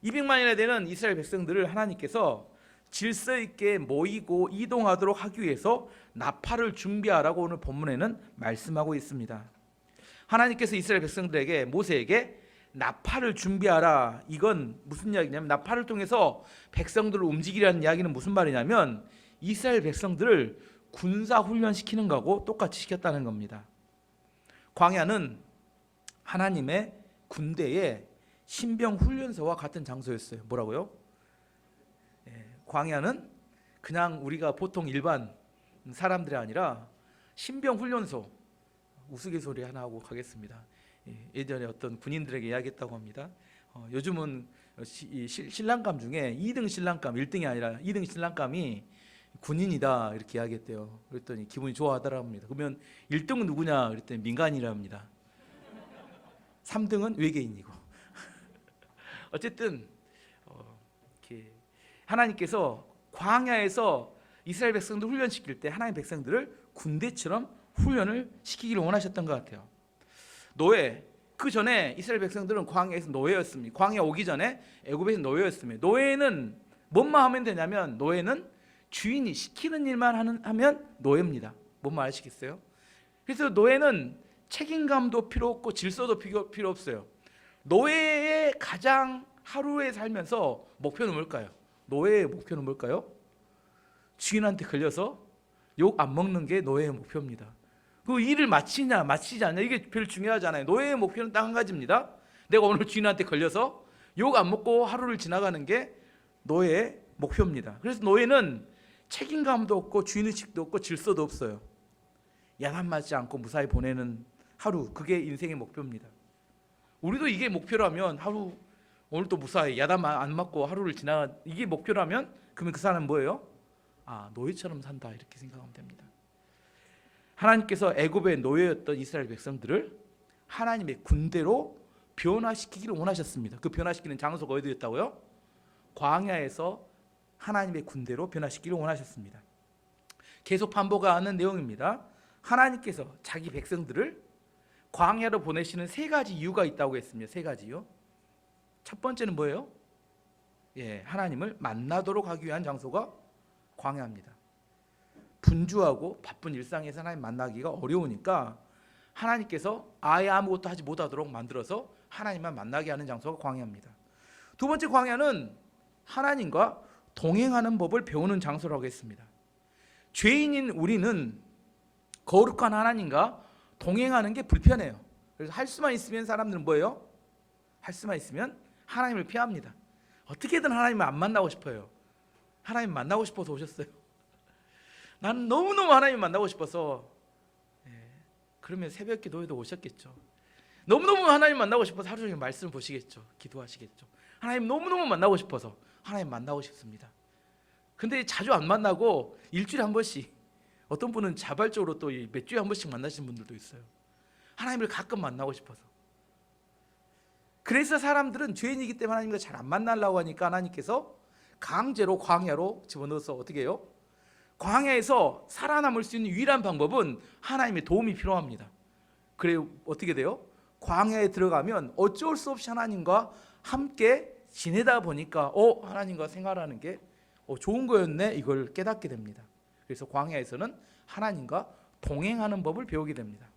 200만이나 되는 이스라엘 백성들을 하나님께서 질서 있게 모이고 이동하도록 하기 위해서 나팔을 준비하라고 오늘 본문에는 말씀하고 있습니다. 하나님께서 이스라엘 백성들에게, 모세에게 나팔을 준비하라. 이건 무슨 이야기냐면, 나팔을 통해서 백성들을 움직이라는 이야기는 무슨 말이냐면 이스라엘 백성들을 군사 훈련시키는 거하고 똑같이 시켰다는 겁니다. 광야는 하나님의 군대의 신병 훈련소와 같은 장소였어요. 뭐라고요? 광야는 그냥 우리가 보통 일반 사람들이 아니라 신병 훈련소. 우스갯소리 하나 하고 가겠습니다. 예전에 어떤 군인들에게 이야기했다고 합니다. 요즘은 신랑감 중에 2등 신랑감, 1등이 아니라 2등 신랑감이 군인이다 이렇게 이야기했대요. 그랬더니 기분이 좋아하더라 합니다. 그러면 1등은 누구냐 그랬더니 민간인이라 합니다. 3등은 외계인이고. 어쨌든 이렇게 하나님께서 광야에서 이스라엘 백성들 훈련시킬 때 하나님 백성들을 군대처럼 훈련을 시키기를 원하셨던 것 같아요. 노예, 그 전에 이스라엘 백성들은 광야에서 노예였습니다. 광야 오기 전에 애굽에서 노예였습니다. 노예는 뭔만 하면 되냐면, 노예는 주인이 시키는 일만 하면 노예입니다. 뭔 말 아시겠어요? 그래서 노예는 책임감도 필요 없고 질서도 필요 없어요. 노예의 가장 하루에 살면서 목표는 뭘까요? 노예의 목표는 뭘까요? 주인한테 걸려서 욕 안 먹는 게 노예의 목표입니다. 그 일을 마치냐 마치지 않냐, 이게 별로 중요하잖아요. 노예의 목표는 딱 한 가지입니다. 내가 오늘 주인한테 걸려서 욕 안 먹고 하루를 지나가는 게 노예의 목표입니다. 그래서 노예는 책임감도 없고 주인의식도 없고 질서도 없어요. 야단 맞지 않고 무사히 보내는 하루, 그게 인생의 목표입니다. 우리도 이게 목표라면, 하루 오늘도 무사히 야단 안 맞고 하루를 지나가, 이게 목표라면 그러면 그 사람은 뭐예요? 노예처럼 산다 이렇게 생각하면 됩니다. 하나님께서 애굽의 노예였던 이스라엘 백성들을 하나님의 군대로 변화시키기를 원하셨습니다. 그 변화시키는 장소가 어디였다고요? 광야에서 하나님의 군대로 변화시키기를 원하셨습니다. 계속 반복하는 내용입니다. 하나님께서 자기 백성들을 광야로 보내시는 세 가지 이유가 있다고 했습니다. 세 가지요. 첫 번째는 뭐예요? 하나님을 만나도록 하기 위한 장소가 광야입니다. 분주하고 바쁜 일상에서 하나님 만나기가 어려우니까 하나님께서 아예 아무것도 하지 못하도록 만들어서 하나님만 만나게 하는 장소가 광야입니다. 두 번째, 광야는 하나님과 동행하는 법을 배우는 장소라고 했습니다. 죄인인 우리는 거룩한 하나님과 동행하는 게 불편해요. 그래서 할 수만 있으면 사람들은 뭐예요? 할 수만 있으면 하나님을 피합니다. 어떻게든 하나님을 안 만나고 싶어요. 하나님 만나고 싶어서 오셨어요? 나는 너무너무 하나님 만나고 싶어서. 그러면 새벽 기도에도 오셨겠죠. 너무너무 하나님 만나고 싶어서 하루 종일 말씀 보시겠죠. 기도하시겠죠. 하나님 너무너무 만나고 싶어서 하나님 만나고 싶습니다. 근데 자주 안 만나고 일주일에 한 번씩, 어떤 분은 자발적으로 또 몇 주에 한 번씩 만나시는 분들도 있어요. 하나님을 가끔 만나고 싶어서. 그래서 사람들은 죄인이기 때문에 하나님과 잘 안 만나려고 하니까 하나님께서 강제로 광야로 집어넣어서 어떻게 해요? 광야에서 살아남을 수 있는 유일한 방법은 하나님의 도움이 필요합니다. 그래 어떻게 돼요? 광야에 들어가면 어쩔 수 없이 하나님과 함께 지내다 보니까 하나님과 생활하는 게 좋은 거였네, 이걸 깨닫게 됩니다. 그래서 광야에서는 하나님과 동행하는 법을 배우게 됩니다.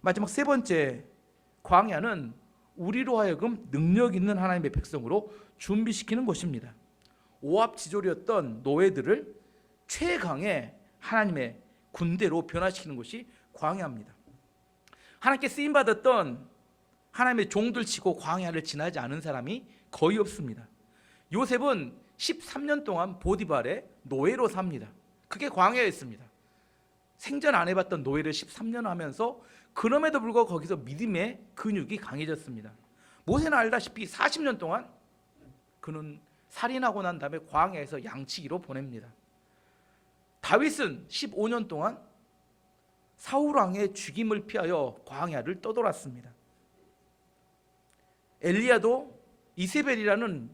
마지막 세 번째, 광야는 우리로 하여금 능력 있는 하나님의 백성으로 준비시키는 곳입니다. 오합지졸이었던 노예들을 최강의 하나님의 군대로 변화시키는 것이 광야입니다. 하나님께 쓰임받았던 하나님의 종들 치고 광야를 지나지 않은 사람이 거의 없습니다. 요셉은 13년 동안 보디발의 노예로 삽니다. 그게 광야였습니다. 생전 안 해봤던 노예를 13년 하면서 그럼에도 불구하고 거기서 믿음의 근육이 강해졌습니다. 모세는 알다시피 40년 동안 그는 살인하고 난 다음에 광야에서 양치기로 보냅니다. 다윗은 15년 동안 사울왕의 죽임을 피하여 광야를 떠돌았습니다. 엘리야도 이세벨이라는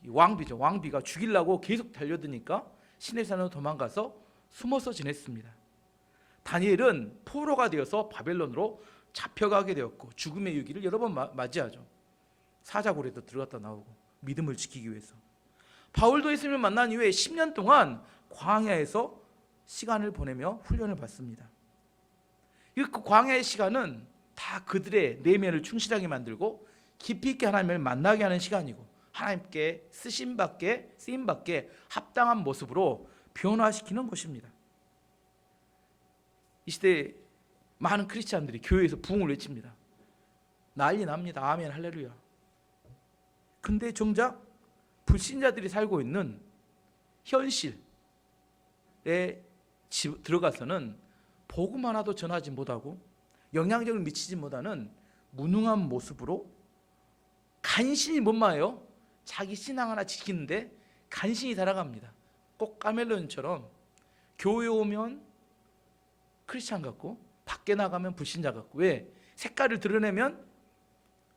왕비가 죽이려고 계속 달려드니까 시내산으로 도망가서 숨어서 지냈습니다. 다니엘은 포로가 되어서 바벨론으로 잡혀가게 되었고 죽음의 위기를 여러 번 맞이하죠. 사자굴에도 들어갔다 나오고 믿음을 지키기 위해서. 바울도 예수님을 만난 이후에 10년 동안 광야에서 시간을 보내며 훈련을 받습니다. 그 광야의 시간은 다 그들의 내면을 충실하게 만들고 깊이 있게 하나님을 만나게 하는 시간이고, 하나님께 쓰임받게 합당한 모습으로 변화시키는 것입니다. 이 시대에 많은 크리스찬들이 교회에서 부흥을 외칩니다. 난리 납니다. 아멘 할렐루야. 근데 정작 불신자들이 살고 있는 현실에 들어가서는 복음 하나도 전하지 못하고 영향력을 미치지 못하는 무능한 모습으로 간신히 뭔 말이에요? 자기 신앙 하나 지키는데 간신히 살아갑니다. 꼭 까멜론처럼 교회 오면 크리스찬 같고 밖에 나가면 불신자 같고. 왜? 색깔을 드러내면,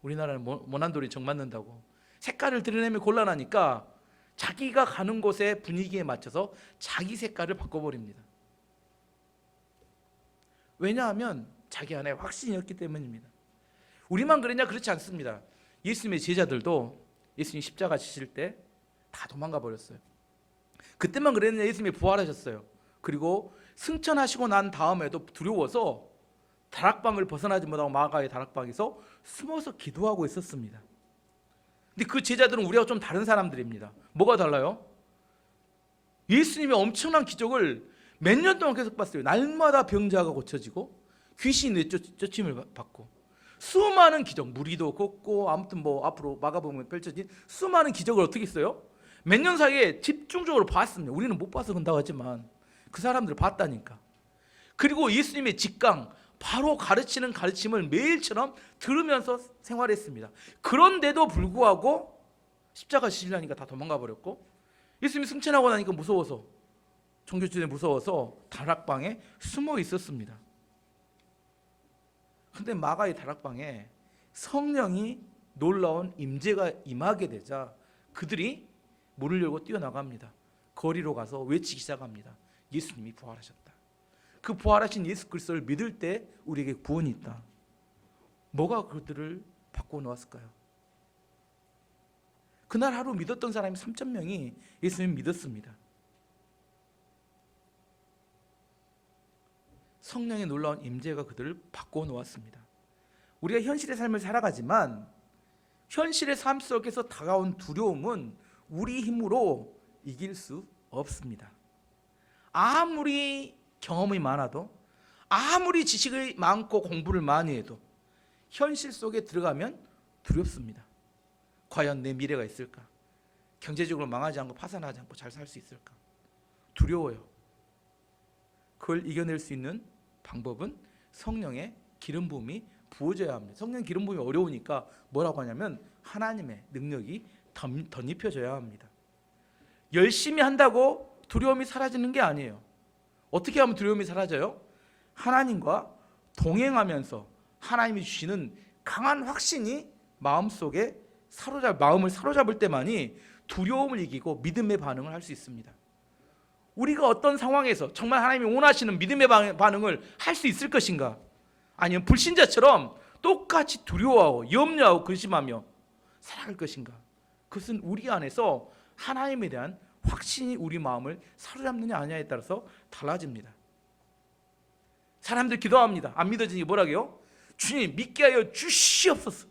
우리나라는 모난돌이 정 맞는다고, 색깔을 드러내면 곤란하니까 자기가 가는 곳의 분위기에 맞춰서 자기 색깔을 바꿔버립니다. 왜냐하면 자기 안에 확신이 없기 때문입니다. 우리만 그랬냐? 그렇지 않습니다. 예수님의 제자들도 예수님 십자가 지실 때 다 도망가 버렸어요. 그때만 그랬느냐? 예수님이 부활하셨어요. 그리고 승천하시고 난 다음에도 두려워서 다락방을 벗어나지 못하고 마가의 다락방에서 숨어서 기도하고 있었습니다. 근데 그 제자들은 우리하고 좀 다른 사람들입니다. 뭐가 달라요? 예수님의 엄청난 기적을 몇 년 동안 계속 봤어요. 날마다 병자가 고쳐지고 귀신이 내쫓임을 받고 수많은 기적, 무리도 걷고, 아무튼 뭐 앞으로 마가복음에 펼쳐진 수많은 기적을 어떻게 했어요? 몇 년 사이에 집중적으로 봤습니다. 우리는 못 봐서 그런다고 하지만 그 사람들을 봤다니까. 그리고 예수님의 직강, 바로 가르치는 가르침을 매일처럼 들으면서 생활했습니다. 그런데도 불구하고 십자가 지시려니까 다 도망가 버렸고, 예수님이 승천하고 나니까 무서워서, 종교주의에 무서워서 다락방에 숨어 있었습니다. 근데 마가의 다락방에 성령이 놀라운 임재가 임하게 되자 그들이 문을 열고 뛰어나갑니다. 거리로 가서 외치기 시작합니다. 예수님이 부활하셨다. 그 부활하신 예수 그리스도를 믿을 때 우리에게 구원이 있다. 뭐가 그들을 바꿔놓았을까요? 그날 하루 믿었던 사람이 3,000명이 예수님을 믿었습니다. 성령의 놀라운 임재가 그들을 바꿔놓았습니다. 우리가 현실의 삶을 살아가지만 현실의 삶 속에서 다가온 두려움은 우리 힘으로 이길 수 없습니다. 아무리 경험이 많아도, 아무리 지식이 많고 공부를 많이 해도 현실 속에 들어가면 두렵습니다. 과연 내 미래가 있을까? 경제적으로 망하지 않고 파산하지 않고 잘 살 수 있을까? 두려워요. 그걸 이겨낼 수 있는 방법은 성령의 기름 부음이 부어져야 합니다. 성령 기름 부음이 어려우니까 뭐라고 하냐면 하나님의 능력이 덧입혀져야 합니다. 열심히 한다고 두려움이 사라지는 게 아니에요. 어떻게 하면 두려움이 사라져요? 하나님과 동행하면서 하나님이 주시는 강한 확신이 마음속에 마음을 사로잡을 때만이 두려움을 이기고 믿음의 반응을 할 수 있습니다. 우리가 어떤 상황에서 정말 하나님이 원하시는 믿음의 반응을 할 수 있을 것인가? 아니면 불신자처럼 똑같이 두려워하고 염려하고 근심하며 살아갈 것인가? 그것은 우리 안에서 하나님에 대한 확신이 우리 마음을 사로잡느냐 아니냐에 따라서 달라집니다. 사람들 기도합니다. 안 믿어지니 뭐라고요? 주님 믿게 하여 주시옵소서.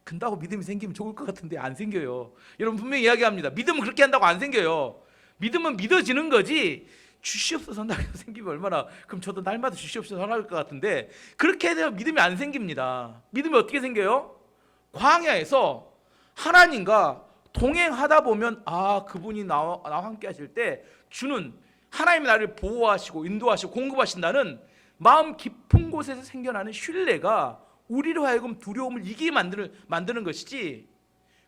근다고 믿음이 생기면 좋을 것 같은데 안 생겨요. 여러분 분명히 이야기합니다. 믿음은 그렇게 한다고 안 생겨요. 믿음은 믿어지는 거지 주시옵소서 한다고 생기면 얼마나, 그럼 저도 날마다 주시옵소서 하나 할 것 같은데 그렇게 해서 믿음이 안 생깁니다. 믿음이 어떻게 생겨요? 광야에서 하나님과 동행하다 보면 그분이 나와 함께 하실 때 주는, 하나님이 나를 보호하시고 인도하시고 공급하신다는 마음 깊은 곳에서 생겨나는 신뢰가 우리로 하여금 두려움을 이기게 만드는 것이지,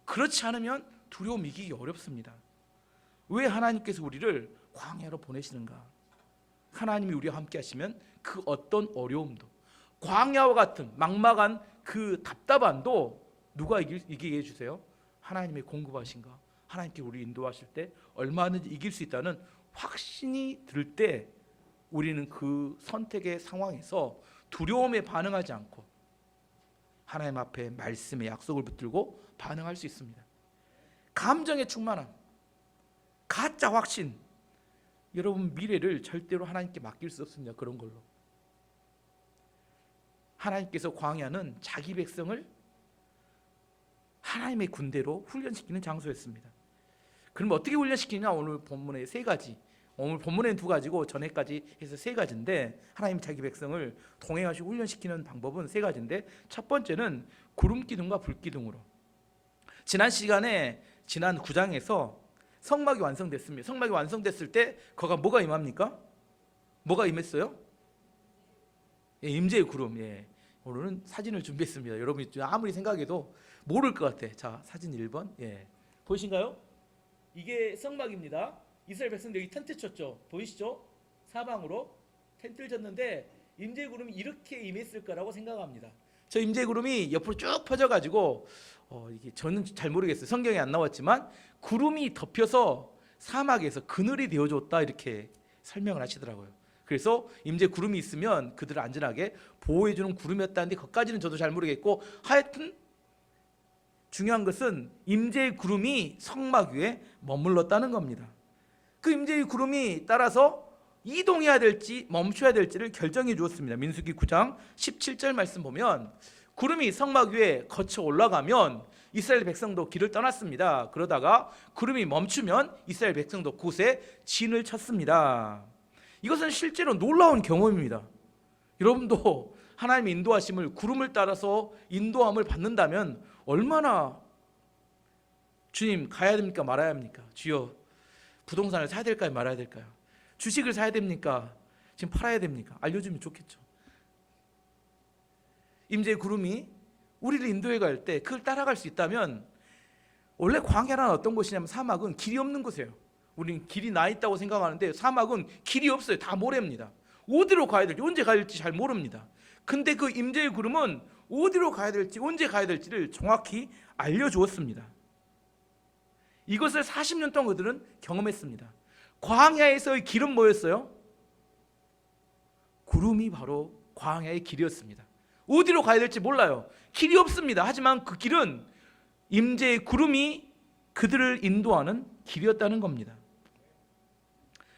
그렇지 않으면 두려움 이기기 어렵습니다. 왜 하나님께서 우리를 광야로 보내시는가? 하나님이 우리와 함께 하시면 그 어떤 어려움도, 광야와 같은 막막한 그 답답함도 누가 이기게 해주세요? 하나님의 공급하신가? 하나님께 우리 인도하실 때 얼마든지 이길 수 있다는 확신이 들 때 우리는 그 선택의 상황에서 두려움에 반응하지 않고 하나님 앞에 말씀의 약속을 붙들고 반응할 수 있습니다. 감정의 충만함, 가짜 확신. 여러분 미래를 절대로 하나님께 맡길 수 없습니다. 그런 걸로. 하나님께서 광야는 자기 백성을 하나님의 군대로 훈련시키는 장소였습니다. 그럼 어떻게 훈련시키냐? 오늘 본문에 세 가지. 오늘 본문에는 두 가지고 전에까지 해서 세 가지인데, 하나님이 자기 백성을 동행하시고 훈련시키는 방법은 세 가지인데, 첫 번째는 구름 기둥과 불 기둥으로. 지난 시간에 지난 9장에서 성막이 완성됐습니다. 성막이 완성됐을 때 거가 뭐가 임합니까? 뭐가 임했어요? 예, 임재의 구름. 예. 오늘은 사진을 준비했습니다. 여러분이 아무리 생각해도 모를 것 같아. 자, 사진 1번. 예. 보이신가요? 이게 성막입니다. 이스라엘 백성들 여기 텐트 쳤죠. 보이시죠? 사방으로 텐트를 쳤는데 임재의 구름이 이렇게 임했을 거라고 생각합니다. 저 임재의 구름이 옆으로 쭉 퍼져가지고 이게 저는 잘 모르겠어요. 성경에 안 나왔지만 구름이 덮여서 사막에서 그늘이 되어줬다 이렇게 설명을 하시더라고요. 그래서 임재 구름이 있으면 그들을 안전하게 보호해주는 구름이었다는데 그것까지는 저도 잘 모르겠고, 하여튼 중요한 것은 임재의 구름이 성막 위에 머물렀다는 겁니다. 그 임재의 구름이 따라서 이동해야 될지 멈춰야 될지를 결정해 주었습니다. 민수기 9장 17절 말씀 보면 구름이 성막 위에 거쳐 올라가면 이스라엘 백성도 길을 떠났습니다. 그러다가 구름이 멈추면 이스라엘 백성도 곳에 진을 쳤습니다. 이것은 실제로 놀라운 경험입니다. 여러분도 하나님의 인도하심을, 구름을 따라서 인도함을 받는다면 얼마나 주님 가야 됩니까? 말아야 합니까? 주여 부동산을 사야 될까요? 말아야 될까요? 주식을 사야 됩니까? 지금 팔아야 됩니까? 알려주면 좋겠죠. 임재의 구름이 우리를 인도해 갈 때 그걸 따라갈 수 있다면, 원래 광야란 어떤 곳이냐면 사막은 길이 없는 곳이에요. 우리는 길이 나 있다고 생각하는데 사막은 길이 없어요. 다 모래입니다. 어디로 가야 될지, 언제 가야 될지 잘 모릅니다. 근데 그 임재의 구름은 어디로 가야 될지, 언제 가야 될지를 정확히 알려주었습니다. 이것을 40년 동안 그들은 경험했습니다. 광야에서의 길은 뭐였어요? 구름이 바로 광야의 길이었습니다. 어디로 가야 될지 몰라요. 길이 없습니다. 하지만 그 길은 임재의 구름이 그들을 인도하는 길이었다는 겁니다.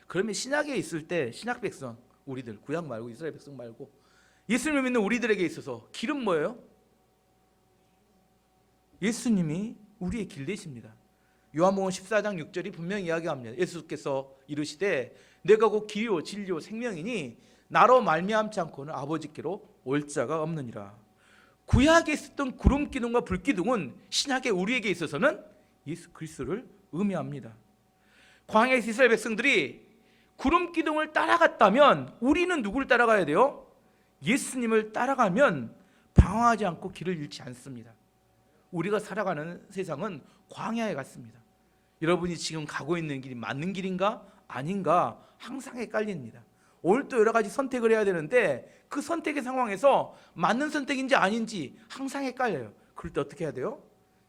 그러면 신약에 있을 때 신약 백성, 우리들, 구약 말고 이스라엘 백성 말고 예수님을 믿는 우리들에게 있어서 길은 뭐예요? 예수님이 우리의 길 되십니다. 요한복음 14장 6절이 분명히 이야기합니다. 예수께서 이르시되 내가 곧 길이요 진리요 생명이니 나로 말미암지 않고는 아버지께로 올 자가 없느니라. 구약에 있었던 구름 기둥과 불 기둥은 신약의 우리에게 있어서는 예수 그리스도를 의미합니다. 광야에서 이스라엘 백성들이 구름 기둥을 따라갔다면 우리는 누구를 따라가야 돼요? 예수님을 따라가면 방황하지 않고 길을 잃지 않습니다. 우리가 살아가는 세상은 광야에 같습니다. 여러분이 지금 가고 있는 길이 맞는 길인가 아닌가 항상 헷갈립니다. 오늘 또 여러 가지 선택을 해야 되는데 그 선택의 상황에서 맞는 선택인지 아닌지 항상 헷갈려요. 그럴 때 어떻게 해야 돼요?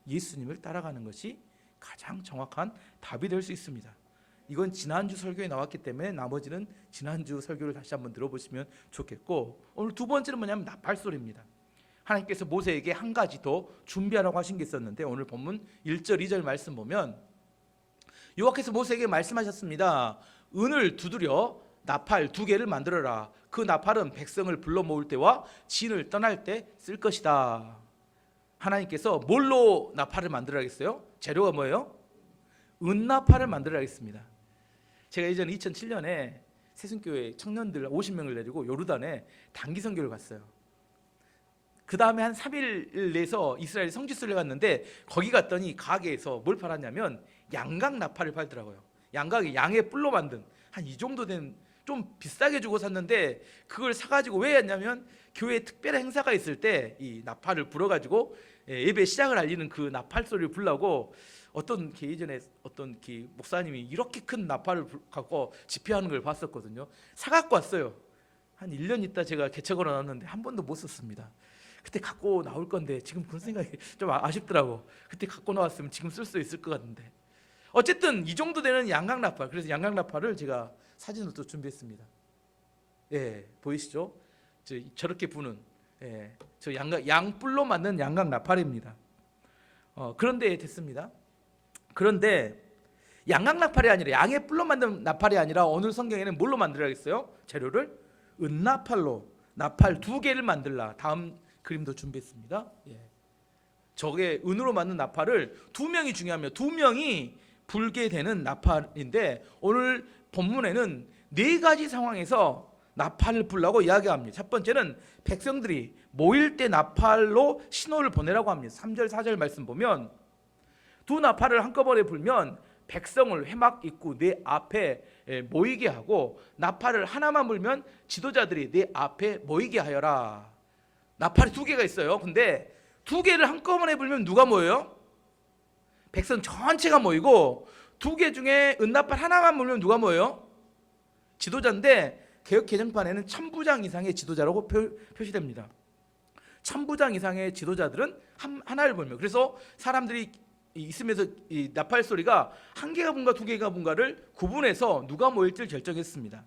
예수님을 따라가는 것이 가장 정확한 답이 될 수 있습니다. 이건 지난주 설교에 나왔기 때문에 나머지는 지난주 설교를 다시 한번 들어보시면 좋겠고, 오늘 두 번째는 뭐냐면 나팔소리입니다. 하나님께서 모세에게 한 가지 더 준비하라고 하신 게 있었는데, 오늘 본문 1절 2절 말씀 보면 여호와께서 모세에게 말씀하셨습니다. 은을 두드려 나팔 2개를 만들어라. 그 나팔은 백성을 불러 모을 때와 진을 떠날 때 쓸 것이다. 하나님께서 뭘로 나팔을 만들어야겠어요? 재료가 뭐예요? 은나팔을 만들어야겠습니다. 제가 예전에 2007년에 세순교회 청년들 50명을 데리고 요르단에 단기 선교를 갔어요. 그 다음에 한 3일 내서 이스라엘 성지순례 갔는데 거기 갔더니 가게에서 뭘 팔았냐면 양각 나팔을 팔더라고요. 양각이 양의 뿔로 만든 한 이 정도 된, 좀 비싸게 주고 샀는데 그걸 사가지고 왜 했냐면 교회에 특별한 행사가 있을 때 이 나팔을 불어가지고 예배 시작을 알리는 그 나팔 소리를 불라고, 어떤 예전에 어떤 목사님이 이렇게 큰 나팔을 갖고 집회하는 걸 봤었거든요. 사갖고 왔어요. 한 1년 있다 제가 개척을 나왔는데 한 번도 못 썼습니다. 그때 갖고 나올 건데 지금 그런 생각이 좀 아쉽더라고. 그때 갖고 나왔으면 지금 쓸 수 있을 것 같은데. 어쨌든 이 정도 되는 양각 나팔, 그래서 양각 나팔을 제가 사진으로 또 준비했습니다. 예, 보이시죠? 저렇게 부는, 저 양뿔로 만든 양각 나팔입니다. 그런데 됐습니다. 그런데 양각 나팔이 아니라 양의 뿔로 만든 나팔이 아니라 오늘 성경에는 뭘로 만들어야겠어요? 재료를 은나팔로 나팔 2개를 만들라. 다음 그림도 준비했습니다. 저게 은으로 만든 나팔을 2명이 중요합니다. 2명이 불게 되는 나팔인데 오늘 본문에는 4가지 상황에서 나팔을 불라고 이야기합니다. 첫 번째는 백성들이 모일 때 나팔로 신호를 보내라고 합니다. 3절 4절 말씀 보면 2 나팔을 한꺼번에 불면 백성을 회막 입구 내 앞에 모이게 하고 나팔을 하나만 불면 지도자들이 내 앞에 모이게 하여라. 나팔이 2개가 있어요. 근데 2개를 한꺼번에 불면 누가 모여요? 백성 전체가 모이고 2개 중에 은나팔 하나만 불면 누가 모여요? 지도자인데 개역 개정판에는 1000부장 이상의 지도자라고 표시됩니다. 1000부장 이상의 지도자들은 하나를 불면, 그래서 사람들이 있으면서 이 나팔 소리가 1개가 분가 2개가 분가를 구분해서 누가 모일지를 결정했습니다.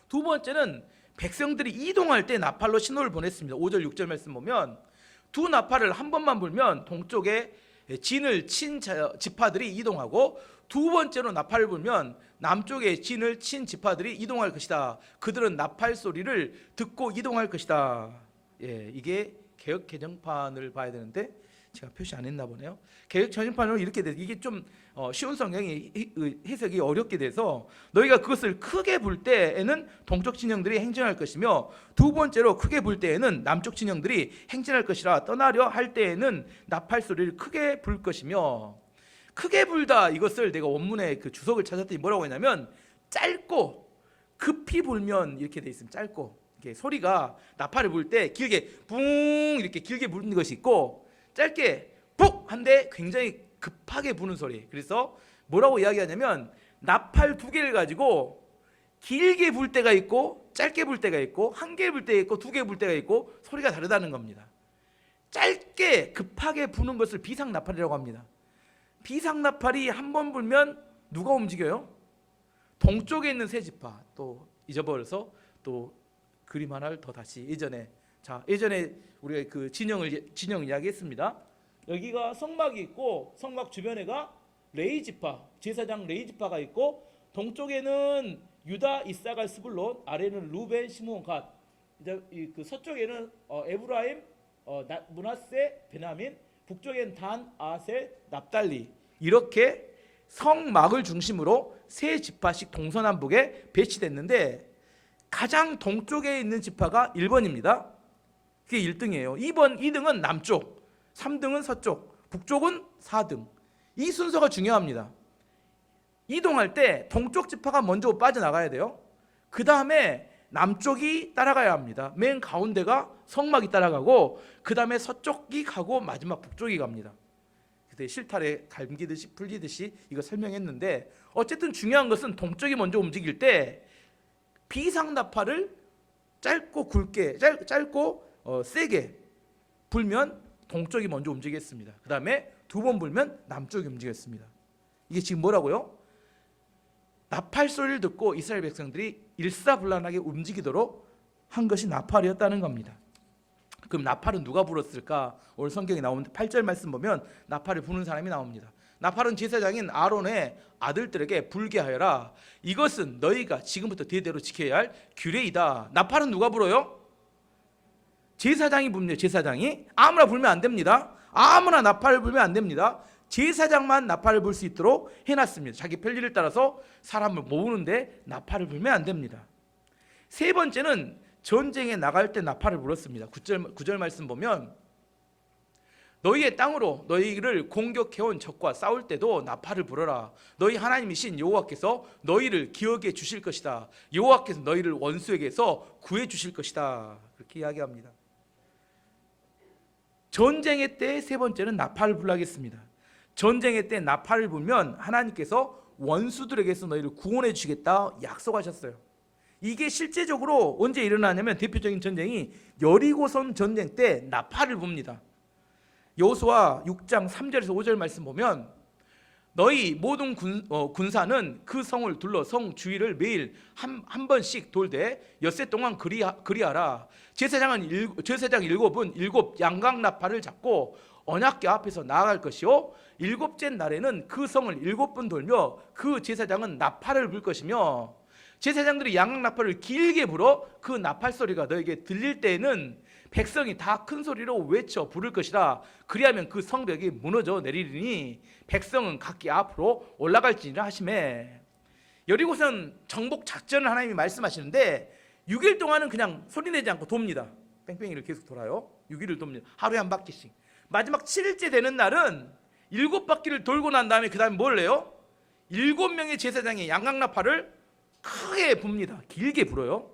2번째는 백성들이 이동할 때 나팔로 신호를 보냈습니다. 5절 6절 말씀 보면 2 나팔을 한 번만 불면 동쪽에 진을 친 지파들이 이동하고 2번째로 나팔을 불면 남쪽에 진을 친 지파들이 이동할 것이다. 그들은 나팔 소리를 듣고 이동할 것이다. 이게 개역 개정판을 봐야 되는데 제가 표시 안 했나 보네요. 개역 개정판으로 이렇게 돼서 이게 좀 쉬운 성경이 해석이 어렵게 돼서 너희가 그것을 크게 불 때에는 동쪽 진영들이 행진할 것이며 2번째로 크게 불 때에는 남쪽 진영들이 행진할 것이라 떠나려 할 때에는 나팔 소리를 크게 불 것이며, 크게 불다 이것을 내가 원문의 그 주석을 찾았더니 뭐라고 했냐면 짧고 급히 불면 이렇게 돼 있습니다. 짧고 이렇게 소리가 나팔을 불 때 길게 붕 이렇게 길게 부는 것이 있고 짧게 푹 한데 굉장히 급하게 부는 소리. 그래서 뭐라고 이야기하냐면 나팔 2개를 가지고 길게 불 때가 있고 짧게 불 때가 있고 1개 불 때가 있고 2개 불 때가 있고 소리가 다르다는 겁니다. 짧게 급하게 부는 것을 비상나팔이라고 합니다. 비상나팔이 한 번 불면 누가 움직여요? 동쪽에 있는 세 지파. 또 잊어버려서 또 그림 하나를 더 다시 예전에 우리가 그 진영 이야기했습니다. 여기가 성막이 있고 성막 주변에가 레위 지파, 제사장 레위 지파가 있고 동쪽에는 유다, 이사갈, 스불론, 아래는 루벤, 시므온, 갓. 이제 그 서쪽에는 에브라임, 므낫세, 베냐민, 북쪽에는 단, 아셀, 납달리. 이렇게 성막을 중심으로 세 지파씩 동서남북에 배치됐는데 가장 동쪽에 있는 지파가 1번입니다. 그게 1등이에요. 2등은 남쪽, 3등은 서쪽, 북쪽은 4등. 이 순서가 중요합니다. 이동할 때 동쪽 지파가 먼저 빠져나가야 돼요. 그 다음에 남쪽이 따라가야 합니다. 맨 가운데가 성막이 따라가고 그 다음에 서쪽이 가고 마지막 북쪽이 갑니다. 그때 실타래 감기듯이 풀리듯이 이거 설명했는데 어쨌든 중요한 것은 동쪽이 먼저 움직일 때 비상나팔을 짧고 굵게 짧고 세게 불면 동쪽이 먼저 움직였습니다. 그 다음에 2번 불면 남쪽이 움직였습니다. 이게 지금 뭐라고요? 나팔 소리를 듣고 이스라엘 백성들이 일사불란하게 움직이도록 한 것이 나팔이었다는 겁니다. 그럼 나팔은 누가 불었을까? 오늘 성경에 나오는데 8절 말씀 보면 나팔을 부는 사람이 나옵니다. 나팔은 제사장인 아론의 아들들에게 불게 하여라. 이것은 너희가 지금부터 대대로 지켜야 할 규례이다. 나팔은 누가 불어요? 제사장이 붑니다. 제사장이 아무나 불면 안 됩니다. 아무나 나팔을 불면 안 됩니다. 제사장만 나팔을 불 수 있도록 해놨습니다. 자기 편리를 따라서 사람을 모으는데 나팔을 불면 안 됩니다. 세 번째는 전쟁에 나갈 때 나팔을 불었습니다. 9절 말씀 보면 너희의 땅으로 너희를 공격해온 적과 싸울 때도 나팔을 불어라. 너희 하나님이신 여호와께서 너희를 기억해 주실 것이다. 여호와께서 너희를 원수에게서 구해 주실 것이다. 그렇게 이야기합니다. 전쟁의 때 세 번째는 나팔을 불라겠습니다. 전쟁의 때 나팔을 불면 하나님께서 원수들에게서 너희를 구원해 주시겠다 약속하셨어요. 이게 실제적으로 언제 일어나냐면 대표적인 전쟁이 여리고성 전쟁 때 나팔을 붑니다. 여호수아 6장 3절에서 5절 말씀 보면 너희 모든 군사는 그 성을 둘러 성 주위를 매일 한 번씩 돌되 엿새 동안 그리하라. 제사장 일곱은 일곱 양각 나팔을 잡고 언약궤 앞에서 나아갈 것이요 일곱째 날에는 그 성을 일곱 번 돌며 그 제사장은 나팔을 불 것이며 제사장들이 양각 나팔을 길게 불어 그 나팔 소리가 너에게 들릴 때에는 백성이 다 큰 소리로 외쳐 부를 것이라. 그리하면 그 성벽이 무너져 내리리니 백성은 각기 앞으로 올라갈지니라 하시매. 여리고성 정복 작전을 하나님이 말씀하시는데 6일 동안은 그냥 소리내지 않고 돕니다. 뺑뺑이를 계속 돌아요. 6일을 돕니다. 하루에 한 바퀴씩. 마지막 7일째 되는 날은 7바퀴를 돌고 난 다음에 그 다음에 뭘 해요? 7명의 제사장이 양각나팔을 크게 붑니다. 길게 불어요.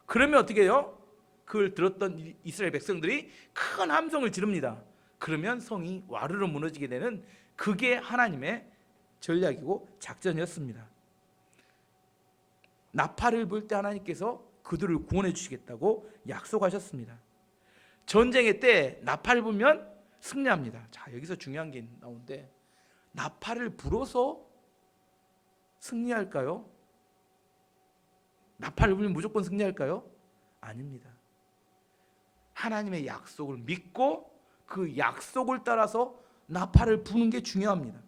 그러면 어떻게 해요? 그걸 들었던 이스라엘 백성들이 큰 함성을 지릅니다. 그러면 성이 와르르 무너지게 되는 그게 하나님의 전략이고 작전이었습니다. 나팔을 불 때 하나님께서 그들을 구원해 주시겠다고 약속하셨습니다. 전쟁의 때 나팔을 불면 승리합니다. 자, 여기서 중요한 게 나오는데 나팔을 불어서 승리할까요? 나팔을 불면 무조건 승리할까요? 아닙니다. 하나님의 약속을 믿고 그 약속을 따라서 나팔을 부는 게 중요합니다.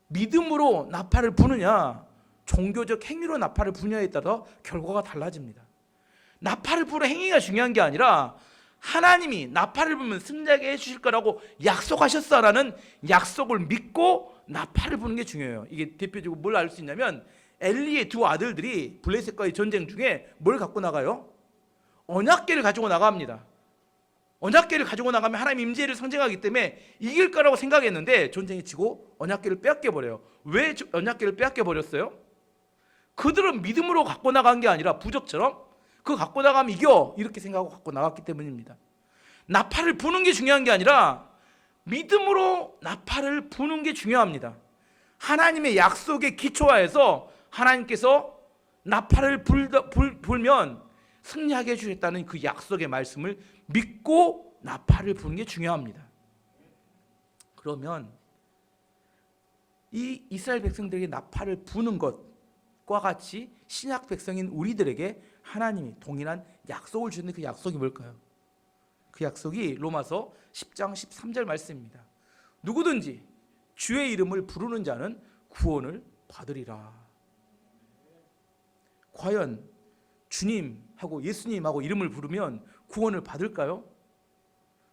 믿음으로 나팔을 부느냐, 종교적 행위로 나팔을 부느냐에 따라 결과가 달라집니다. 나팔을 부는 행위가 중요한 게 아니라 하나님이 나팔을 불면 승리하게 해주실 거라고 약속하셨어라는 약속을 믿고 나팔을 부는 게 중요해요. 이게 대표적으로 뭘 알 수 있냐면 엘리의 두 아들들이 블레셋과의 전쟁 중에 뭘 갖고 나가요? 언약궤를 가지고 나갑니다. 언약궤를 가지고 나가면 하나님 임재를 상징하기 때문에 이길 거라고 생각했는데 전쟁이 치고 언약궤를 빼앗겨 버려요. 왜 언약궤를 빼앗겨 버렸어요? 그들은 믿음으로 갖고 나간 게 아니라 부적처럼 그거 갖고 나가면 이겨 이렇게 생각하고 갖고 나갔기 때문입니다. 나팔을 부는 게 중요한 게 아니라 믿음으로 나팔을 부는 게 중요합니다. 하나님의 약속에 기초하여서 하나님께서 나팔을 불면 승리하게 해주겠다는 그 약속의 말씀을 믿고 나팔을 부는 게 중요합니다. 그러면 이 이스라엘 백성들에게 나팔을 부는 것과 같이 신약 백성인 우리들에게 하나님이 동일한 약속을 주는 그 약속이 뭘까요? 그 약속이 로마서 10장 13절 말씀입니다. 누구든지 주의 이름을 부르는 자는 구원을 받으리라. 과연 주님하고 예수님하고 이름을 부르면 구원을 받을까요?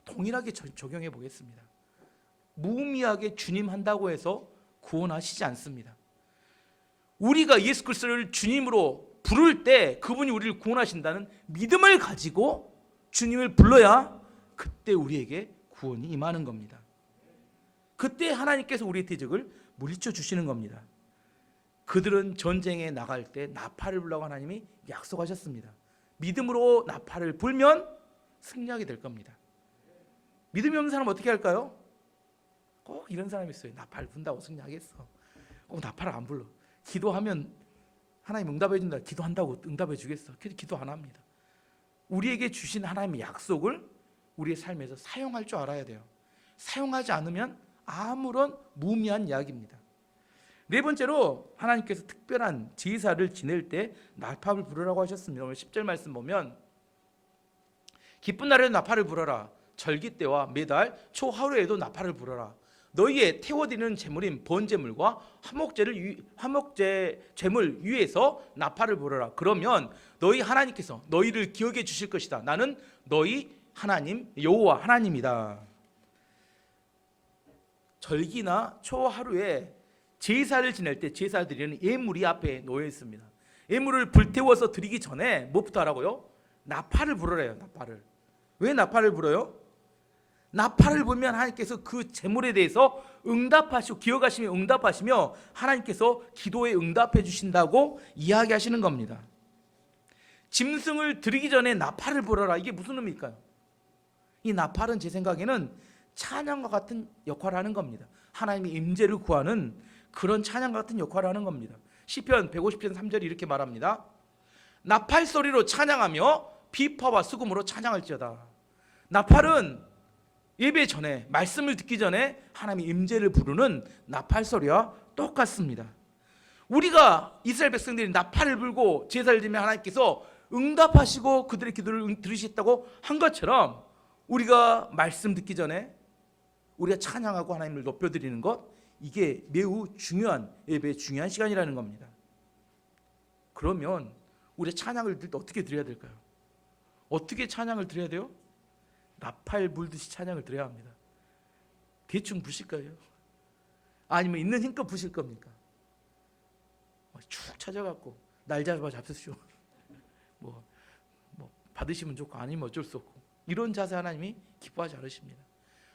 동일하게 적용해 보겠습니다. 무의미하게 주님 한다고 해서 구원하시지 않습니다. 우리가 예수 그리스도를 주님으로 부를 때 그분이 우리를 구원하신다는 믿음을 가지고 주님을 불러야 그때 우리에게 구원이 임하는 겁니다. 그때 하나님께서 우리의 대적을 물리쳐 주시는 겁니다. 그들은 전쟁에 나갈 때 나팔을 불라고 하나님이 약속하셨습니다. 믿음으로 나팔을 불면 승리하게 될 겁니다. 믿음이 없는 사람은 어떻게 할까요? 꼭 이런 사람이 있어요. 나팔 분다고 승리하겠어. 꼭 나팔을 안 불러. 기도하면 하나님 응답해 준다. 기도한다고 응답해 주겠어. 기도 안 합니다. 우리에게 주신 하나님의 약속을 우리의 삶에서 사용할 줄 알아야 돼요. 사용하지 않으면 아무런 무의미한 이야기입니다. 네 번째로 하나님께서 특별한 제사를 지낼 때 나팔을 부르라고 하셨습니다. 오늘 10절 말씀 보면 기쁜 날에도 나팔을 불어라. 절기 때와 매달 초 하루에도 나팔을 불어라. 너희의 태워드리는 제물인 번제물과 화목제 제물 위에서 나팔을 불어라. 그러면 너희 하나님께서 너희를 기억해 주실 것이다. 나는 너희 하나님 여호와 하나님이다. 절기나 초 하루에 제사를 지낼 때 제사 드리는 예물이 앞에 놓여 있습니다. 예물을 불태워서 드리기 전에 무엇부터 하라고요? 나팔을 불어래요. 나팔을. 왜 나팔을 불어요? 나팔을 불면 하나님께서 그 제물에 대해서 응답하시고 기억하시며 응답하시며 하나님께서 기도에 응답해 주신다고 이야기하시는 겁니다. 짐승을 드리기 전에 나팔을 불어라. 이게 무슨 의미일까요? 이 나팔은 제 생각에는 찬양과 같은 역할을 하는 겁니다. 하나님의 임재를 구하는 그런 찬양과 같은 역할을 하는 겁니다. 시편 150편 3절이 이렇게 말합니다. 나팔 소리로 찬양하며 비파와 수금으로 찬양할지어다. 나팔은 예배 전에, 말씀을 듣기 전에 하나님의 임재를 부르는 나팔 소리와 똑같습니다. 우리가 이스라엘 백성들이 나팔을 불고 제사를 드리면 하나님께서 응답하시고 그들의 기도를 들으셨다고 한 것처럼, 우리가 말씀 듣기 전에 우리가 찬양하고 하나님을 높여드리는 것, 이게 매우 중요한, 예배의 중요한 시간이라는 겁니다. 그러면 우리가 찬양을 드릴 때 어떻게 드려야 될까요? 어떻게 찬양을 드려야 돼요? 나팔 불듯이 찬양을 드려야 합니다. 대충 부실 거예요? 아니면 있는 힘껏 부실 겁니까? 쭉 찾아갖고 날 잡수시오. 뭐 받으시면 좋고 아니면 어쩔 수 없고, 이런 자세 하나님이 기뻐하지 않으십니다.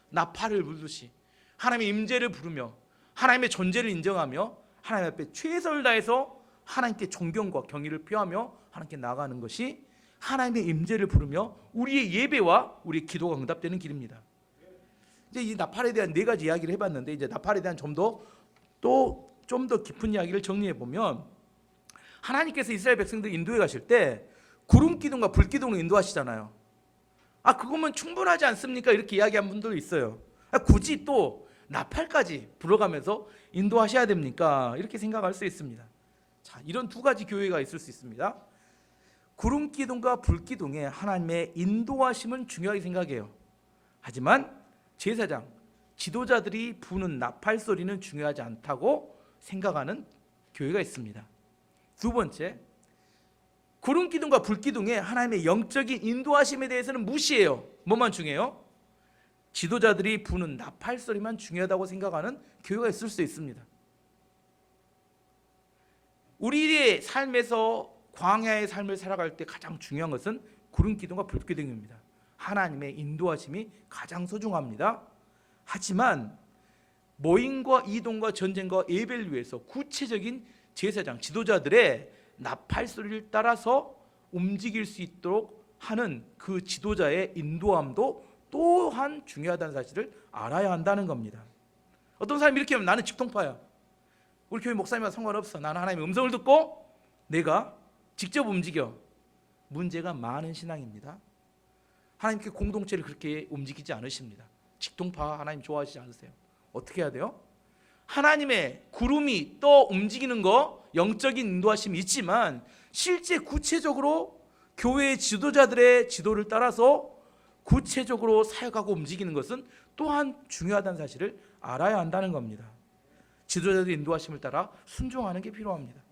나팔을 불듯이 하나님의 임재를 부르며 하나님의 존재를 인정하며 하나님 앞에 최선을 다해서 하나님께 존경과 경의를 표하며 하나님께 나아가는 것이 하나님의 임재를 부르며 우리의 예배와 우리의 기도가 응답되는 길입니다. 이제 이 나팔에 대한 네 가지 이야기를 해봤는데, 이제 나팔에 대한 좀 더 깊은 이야기를 정리해 보면, 하나님께서 이스라엘 백성들 인도해 가실 때 구름 기둥과 불 기둥으로 인도하시잖아요. 그거면 충분하지 않습니까? 이렇게 이야기한 분들도 있어요. 굳이 또 나팔까지 불어가면서 인도하셔야 됩니까? 이렇게 생각할 수 있습니다. 자, 이런 두 가지 교회가 있을 수 있습니다. 구름 기둥과 불 기둥에 하나님의 인도하심은 중요하게 생각해요. 하지만 제사장, 지도자들이 부는 나팔 소리는 중요하지 않다고 생각하는 교회가 있습니다. 두 번째, 구름 기둥과 불 기둥에 하나님의 영적인 인도하심에 대해서는 무시해요. 뭐만 중요해요? 지도자들이 부는 나팔 소리만 중요하다고 생각하는 교회가 있을 수 있습니다. 우리의 삶에서 광야의 삶을 살아갈 때 가장 중요한 것은 구름 기둥과 불 기둥입니다. 하나님의 인도하심이 가장 소중합니다. 하지만 모임과 이동과 전쟁과 예배를 위해서 구체적인 제사장, 지도자들의 나팔 소리를 따라서 움직일 수 있도록 하는 그 지도자의 인도함도 또한 중요하다는 사실을 알아야 한다는 겁니다. 어떤 사람이 이렇게 하면 나는 직통파야, 우리 교회 목사님과 상관없어, 나는 하나님의 음성을 듣고 내가 직접 움직여. 문제가 많은 신앙입니다. 하나님께 공동체를 그렇게 움직이지 않으십니다. 직통파 하나님 좋아하시지 않으세요. 어떻게 해야 돼요? 하나님의 구름이 떠 움직이는 거, 영적인 인도하심이 있지만 실제 구체적으로 교회의 지도자들의 지도를 따라서 구체적으로 사역하고 움직이는 것은 또한 중요하다는 사실을 알아야 한다는 겁니다. 지도자들의 인도하심을 따라 순종하는 게 필요합니다.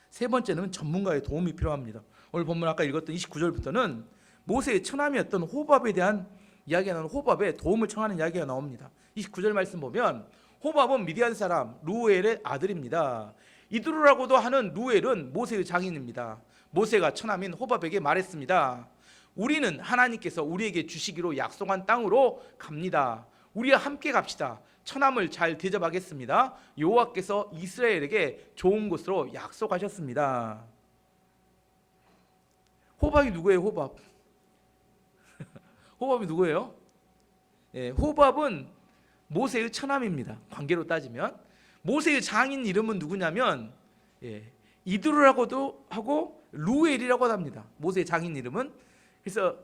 세 번째는 전문가의 도움이 필요합니다. 오늘 본문 아까 읽었던 29절부터는 모세의 처남이었던 호밥에 대한 이야기가 나오는, 호밥의 도움을 청하는 이야기가 나옵니다. 29절 말씀 보면 호밥은 미디안 사람 루엘의 아들입니다. 이드로라고도 하는 루엘은 모세의 장인입니다. 모세가 처남인 호밥에게 말했습니다. 우리는 하나님께서 우리에게 주시기로 약속한 땅으로 갑니다. 우리와 함께 갑시다. 처남을 잘 대접하겠습니다. 여호와께서 이스라엘에게 좋은 곳으로 약속하셨습니다. 호밥이 누구예요? 호밥이 누구예요? 호밥은 모세의 처남입니다. 관계로 따지면 모세의 장인 이름은 누구냐면 이드로라고도 하고 루엘이라고 합니다. 모세의 장인 이름은. 그래서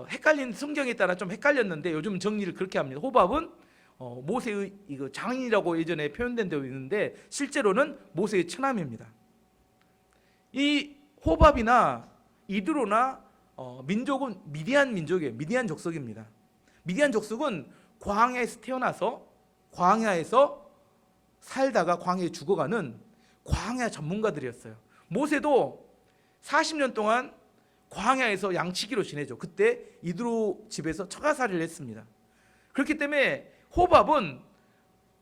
헷갈린, 성경에 따라 좀 헷갈렸는데 요즘 정리를 그렇게 합니다. 호밥은 모세의 이거 장인이라고 예전에 표현된 데 있는데 실제로는 모세의 처남입니다. 이 호밥이나 이드로나 민족은 미디안 민족이에요. 미디안 족속입니다. 미디안 족속은 광야에서 태어나서 광야에서 살다가 광야에 죽어가는 광야 전문가들이었어요. 모세도 40년 동안 광야에서 양치기로 지내죠. 그때 이드로 집에서 처가살이를 했습니다. 그렇기 때문에 호밥은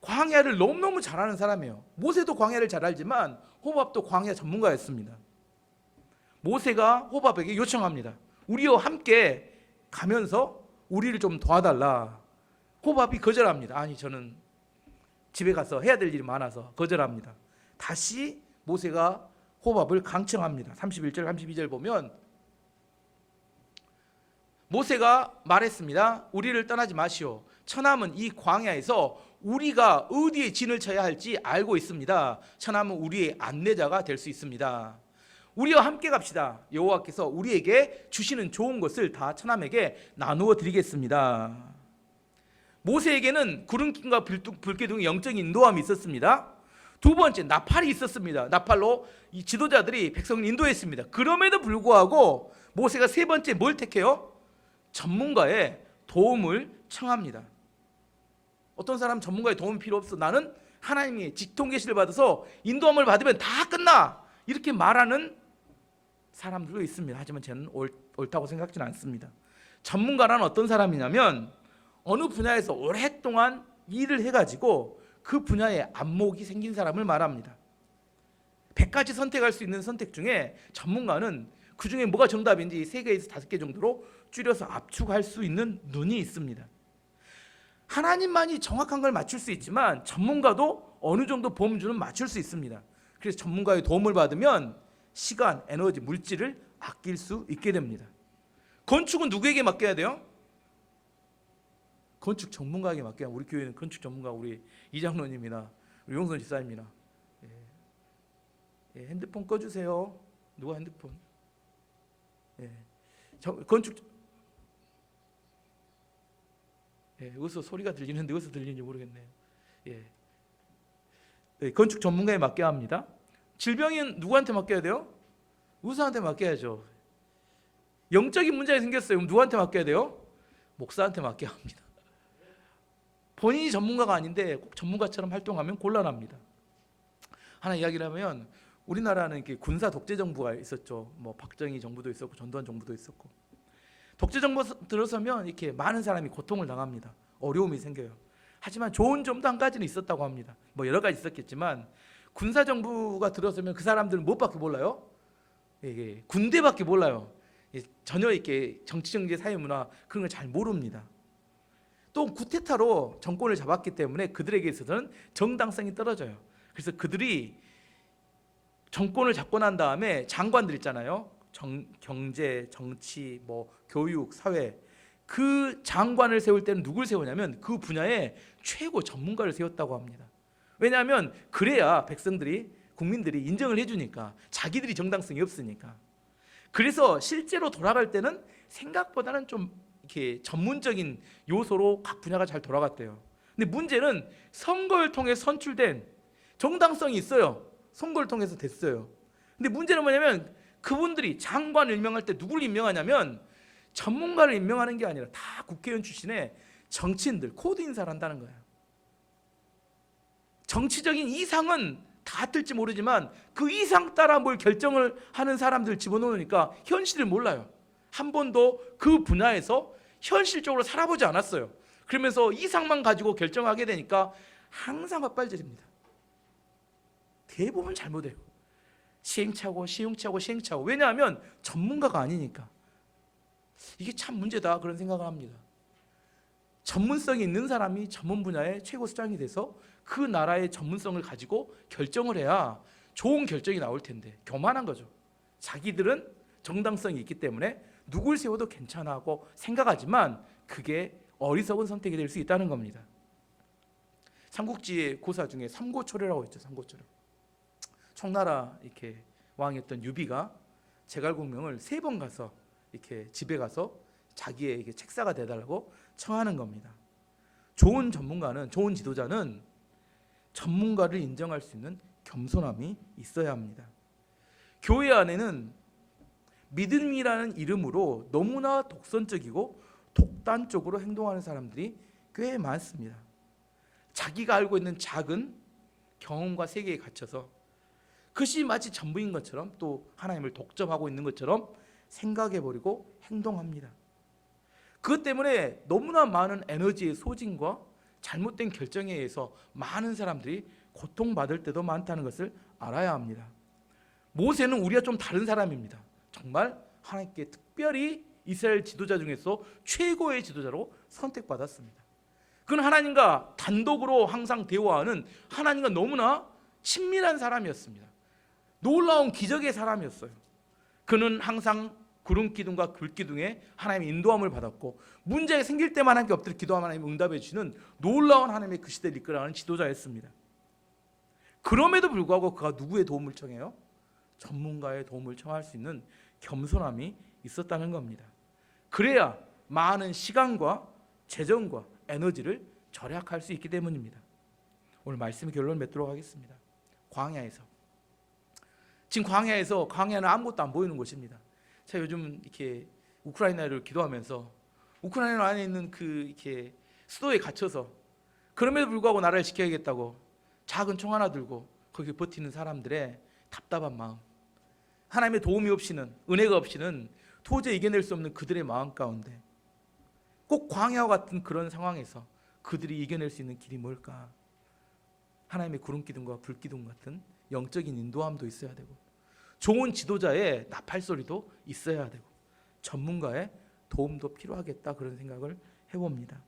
광야를 너무너무 잘 아는 사람이에요. 모세도 광야를 잘 알지만 호밥도 광야 전문가였습니다. 모세가 호밥에게 요청합니다. 우리와 함께 가면서 우리를 좀 도와달라. 호밥이 거절합니다. 아니, 저는 집에 가서 해야 될 일이 많아서 거절합니다. 다시 모세가 호밥을 강청합니다. 31절 32절 보면 모세가 말했습니다. 우리를 떠나지 마시오. 처남은 이 광야에서 우리가 어디에 진을 쳐야 할지 알고 있습니다. 처남은 우리의 안내자가 될 수 있습니다. 우리와 함께 갑시다. 여호와께서 우리에게 주시는 좋은 것을 다 천함에게 나누어 드리겠습니다. 모세에게는 구름기둥과 불기둥의 영적인 인도함이 있었습니다. 두 번째, 나팔이 있었습니다. 나팔로 이 지도자들이 백성을 인도했습니다. 그럼에도 불구하고 모세가 세 번째 뭘 택해요? 전문가의 도움을 청합니다. 어떤 사람 전문가의 도움 필요 없어. 나는 하나님의 직통 계시를 받아서 인도함을 받으면 다 끝나. 이렇게 말하는 사람들도 있습니다. 하지만 저는 옳다고 생각지는 않습니다. 전문가란 어떤 사람이냐면 어느 분야에서 오랫동안 일을 해가지고 그 분야에 안목이 생긴 사람을 말합니다. 100가지 선택할 수 있는 선택 중에 전문가는 그 중에 뭐가 정답인지 3개에서 5개 정도로 줄여서 압축할 수 있는 눈이 있습니다. 하나님만이 정확한 걸 맞출 수 있지만 전문가도 어느 정도 범주는 맞출 수 있습니다. 그래서 전문가의 도움을 받으면 시간, 에너지, 물질을 아낄 수 있게 됩니다. 건축은 누구에게 맡겨야 돼요? 건축 전문가에게 맡겨야. 우리 교회는 건축 전문가 우리 이장로님이나 우리 용선 집사님이나. 핸드폰 꺼주세요. 누가 핸드폰? 건축. 여기서 소리가 들리는데 어디서 들리는지 모르겠네요. 건축 전문가에 맡겨야 합니다. 질병은 누구한테 맡겨야 돼요? 의사한테 맡겨야죠. 영적인 문제가 생겼어요. 그럼 누구한테 맡겨야 돼요? 목사한테 맡겨야 합니다. 본인이 전문가가 아닌데 꼭 전문가처럼 활동하면 곤란합니다. 하나 이야기를 하면 우리나라는 이렇게 군사 독재 정부가 있었죠. 뭐 박정희 정부도 있었고 전두환 정부도 있었고. 독재 정부 들어서면 이렇게 많은 사람이 고통을 당합니다. 어려움이 생겨요. 하지만 좋은 점도 한 가지는 있었다고 합니다. 뭐 여러 가지 있었겠지만 군사 정부가 들어서면 그 사람들은 무엇밖에 몰라요? 군대밖에 몰라요. 전혀 이렇게 정치, 경제, 사회, 문화 그런 걸 잘 모릅니다. 또 쿠데타로 정권을 잡았기 때문에 그들에게 있어서는 정당성이 떨어져요. 그래서 그들이 정권을 잡고 난 다음에 장관들 있잖아요. 경제, 정치, 뭐 교육, 사회 그 장관을 세울 때는 누굴 세우냐면 그 분야의 최고 전문가를 세웠다고 합니다. 왜냐하면 그래야 백성들이 국민들이 인정을 해주니까 자기들이 정당성이 없으니까. 그래서 실제로 돌아갈 때는 생각보다는 좀 이렇게 전문적인 요소로 각 분야가 잘 돌아갔대요. 근데 문제는 선거를 통해 선출된 정당성이 있어요. 선거를 통해서 됐어요. 근데 문제는 뭐냐면 그분들이 장관을 임명할 때 누구를 임명하냐면 전문가를 임명하는 게 아니라 다 국회의원 출신의 정치인들, 코드 인사를 한다는 거예요. 정치적인 이상은 다 틀지 모르지만 그 이상 따라 뭘 결정을 하는 사람들 집어넣으니까 현실을 몰라요. 한 번도 그 분야에서 현실적으로 살아보지 않았어요. 그러면서 이상만 가지고 결정하게 되니까 항상 헛발질입니다. 대부분 잘못해요. 시행착오, 시행착오, 시행착오. 왜냐하면 전문가가 아니니까. 이게 참 문제다 그런 생각을 합니다. 전문성이 있는 사람이 전문 분야의 최고 수장이 돼서 그 나라의 전문성을 가지고 결정을 해야 좋은 결정이 나올 텐데 교만한 거죠. 자기들은 정당성이 있기 때문에 누굴 세워도 괜찮아하고 생각하지만 그게 어리석은 선택이 될 수 있다는 겁니다. 삼국지의 고사 중에 삼고초려라고 있죠. 삼고초려. 청나라 이렇게 왕이었던 유비가 제갈공명을 3번 가서 이렇게 집에 가서 자기의 이게 책사가 되달라고 청하는 겁니다. 좋은 전문가는, 좋은 지도자는 전문가를 인정할 수 있는 겸손함이 있어야 합니다. 교회 안에는 믿음이라는 이름으로 너무나 독선적이고 독단적으로 행동하는 사람들이 꽤 많습니다. 자기가 알고 있는 작은 경험과 세계에 갇혀서 그것이 마치 전부인 것처럼 또 하나님을 독점하고 있는 것처럼 생각해버리고 행동합니다. 그것 때문에 너무나 많은 에너지의 소진과 잘못된 결정에 의해서 많은 사람들이 고통받을 때도 많다는 것을 알아야 합니다. 모세는 우리와 좀 다른 사람입니다. 정말 하나님께 특별히 이스라엘 지도자 중에서 최고의 지도자로 선택받았습니다. 그는 하나님과 단독으로 항상 대화하는 하나님과 너무나 친밀한 사람이었습니다. 놀라운 기적의 사람이었어요. 그는 항상 구름기둥과 불기둥에 하나님의 인도함을 받았고 문제가 생길 때만 하나님께 엎드려 기도하면 하나님이 응답해 주시는 놀라운 하나님의 그 시대를 이끌어가는 지도자였습니다. 그럼에도 불구하고 그가 누구의 도움을 청해요? 전문가의 도움을 청할 수 있는 겸손함이 있었다는 겁니다. 그래야 많은 시간과 재정과 에너지를 절약할 수 있기 때문입니다. 오늘 말씀 결론 맺도록 하겠습니다. 광야에서, 지금 광야는 아무것도 안 보이는 곳입니다. 제가 요즘 이렇게 우크라이나를 기도하면서 우크라이나 안에 있는 이렇게 수도에 갇혀서 그럼에도 불구하고 나라를 지켜야겠다고 작은 총 하나 들고 거기 버티는 사람들의 답답한 마음, 하나님의 도움이 없이는, 은혜가 없이는 도저히 이겨낼 수 없는 그들의 마음 가운데 꼭 광야와 같은 그런 상황에서 그들이 이겨낼 수 있는 길이 뭘까? 하나님의 구름기둥과 불기둥 같은 영적인 인도함도 있어야 되고, 좋은 지도자의 나팔소리도 있어야 되고, 전문가의 도움도 필요하겠다, 그런 생각을 해봅니다.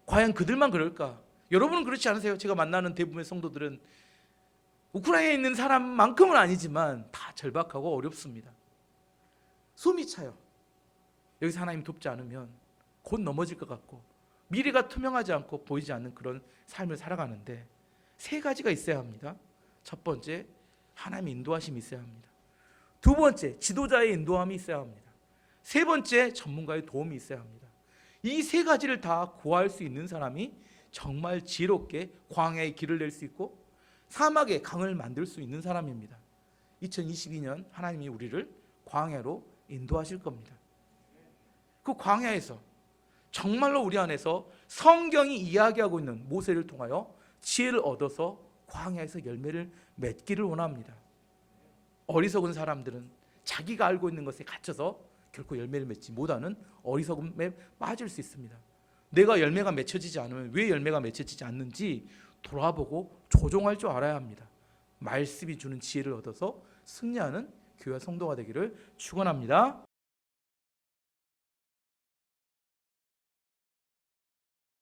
과연 그들만 그럴까? 여러분은 그렇지 않으세요? 제가 만나는 대부분의 성도들은 우크라이나에 있는 사람만큼은 아니지만 다 절박하고 어렵습니다. 숨이 차요. 여기서 하나님 돕지 않으면 곧 넘어질 것 같고 미래가 투명하지 않고 보이지 않는 그런 삶을 살아가는데, 세 가지가 있어야 합니다. 첫 번째, 하나님의 인도하심이 있어야 합니다. 두 번째, 지도자의 인도함이 있어야 합니다. 세 번째, 전문가의 도움이 있어야 합니다. 이 세 가지를 다 구할 수 있는 사람이 정말 지혜롭게 광야의 길을 낼 수 있고 사막의 강을 만들 수 있는 사람입니다. 2022년 하나님이 우리를 광야로 인도하실 겁니다. 그 광야에서 정말로 우리 안에서 성경이 이야기하고 있는 모세를 통하여 지혜를 얻어서 광야에서 열매를 맺기를 원합니다. 어리석은 사람들은 자기가 알고 있는 것에 갇혀서 결코 열매를 맺지 못하는 어리석음에 빠질 수 있습니다. 내가 열매가 맺혀지지 않으면 왜 열매가 맺혀지지 않는지 돌아보고 조정할 줄 알아야 합니다. 말씀이 주는 지혜를 얻어서 승리하는 교회와 성도가 되기를 축원합니다.